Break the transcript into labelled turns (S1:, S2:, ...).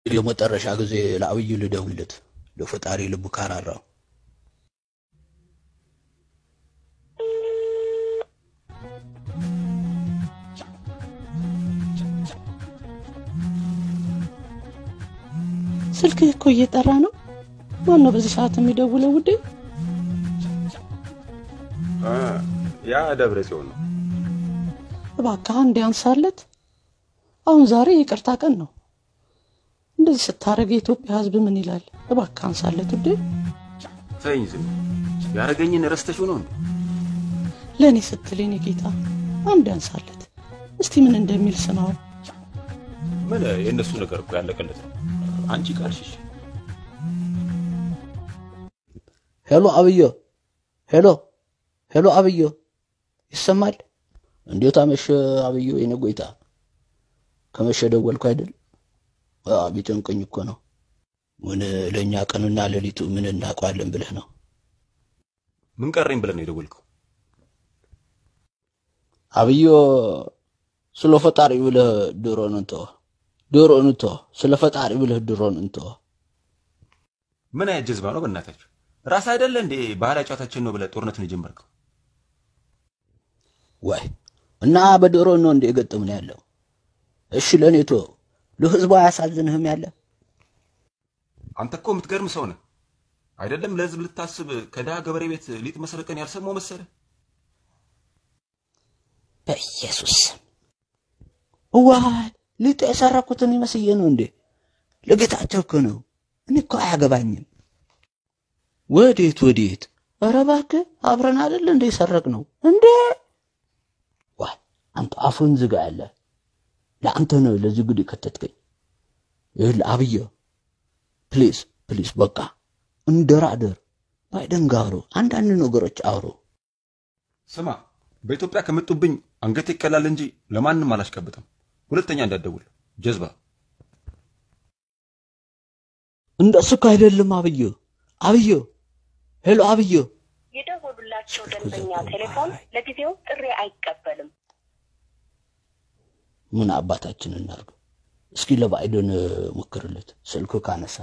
S1: የመጨረሻ ጊዜ ለአብይ ልደውልለት ለፈጣሪ ልብ ካራራው
S2: ስልክ እኮ እየጠራ ነው ማን ነው በዚህ ሰዓት የሚደውለው ውዴ
S3: ያ ደብረ ጽዮን ነው
S2: እባክህ አንዴ አንሳለት አሁን ዛሬ ይቅርታ ቀን ነው እንደዚህ ስታረግ የኢትዮጵያ ህዝብ ምን ይላል እባክህ አንሳለት ውዴ
S3: ፈይዝ ያረገኝን ረስተሽው ነው
S2: ለኔ ስትለኝ ጌታ አንዴ አንሳለት እስቲ ምን እንደሚል ስማው
S3: ምን የነሱ ነገር እኮ ያለቀለት አንቺ ቃልሽሽ
S1: ሄሎ አብዮ ሄሎ አብዮ ይሰማል እንዴት አመሸ አብዮ የኔ ጎይታ ከመሸ ደወልኩ አይደል ቢጨንቀኝ እኮ ነው ምን ለኛ ቀንና ለሊቱ ምን እናቋለን ብለህ ነው
S3: ምን ቀረኝ ብለህ ነው የደወልከው
S1: አብዮ ስለ ፈጣሪ ብለህ ድሮን እንቶ ስለ ፈጣሪ ብለህ ድሮን እንቶ
S3: ምን ያጀዝባ ነው በእናታችሁ ራስ አይደለ እንዴ ባህላዊ ጫታችን ነው ብለህ ጦርነቱን ጀመርከው
S1: ወይ እና በድሮን ነው እንደ የገጠምን ያለው እሺ ለኔቶ ለህዝቡ ያሳዝንህም ያለ
S3: አንተ እኮ የምትገርም ሰው ነህ አይደለም ለህዝብ ልታስብ ከዳ ገበሬ ቤት ሊጥ መስረቀን ያልሰማው መሰለ
S1: በኢየሱስ ዋይ ሊጥ የሰረኩትን ይመስል ነው እንዴ ለጌታቸው እኮ ነው እኔ እኮ አያገባኝም ወዴት ኧረ እባክህ አብረን አይደል እንደ ሰረቅ ነው እንዴ ዋይ አንተ አፉን ዝጋ ያለ ለአንተ ነው ለዚህ ጉድ ከተትከኝ ይል አብዮ ፕሊዝ በቃ እንደራደር ባይደንጋሩ አንዳንድ ነገሮች አውሩ
S3: ስማ በኢትዮጵያ ከመጡብኝ አንገቴ ይቀላል እንጂ ለማንንም አላሽቀብጥም ሁለተኛ እንዳትደውል ጀዝባ
S1: እንደሱ አይደለም አብዮ ሄሎ አብዮ
S4: የደወሉላቸው ደንበኛ ቴሌፎን ለጊዜው ጥሪ አይቀበልም
S1: ምን አባታችን እናርግ እስኪ ለባይደን ሞክርለት ስልኩ ካነሳ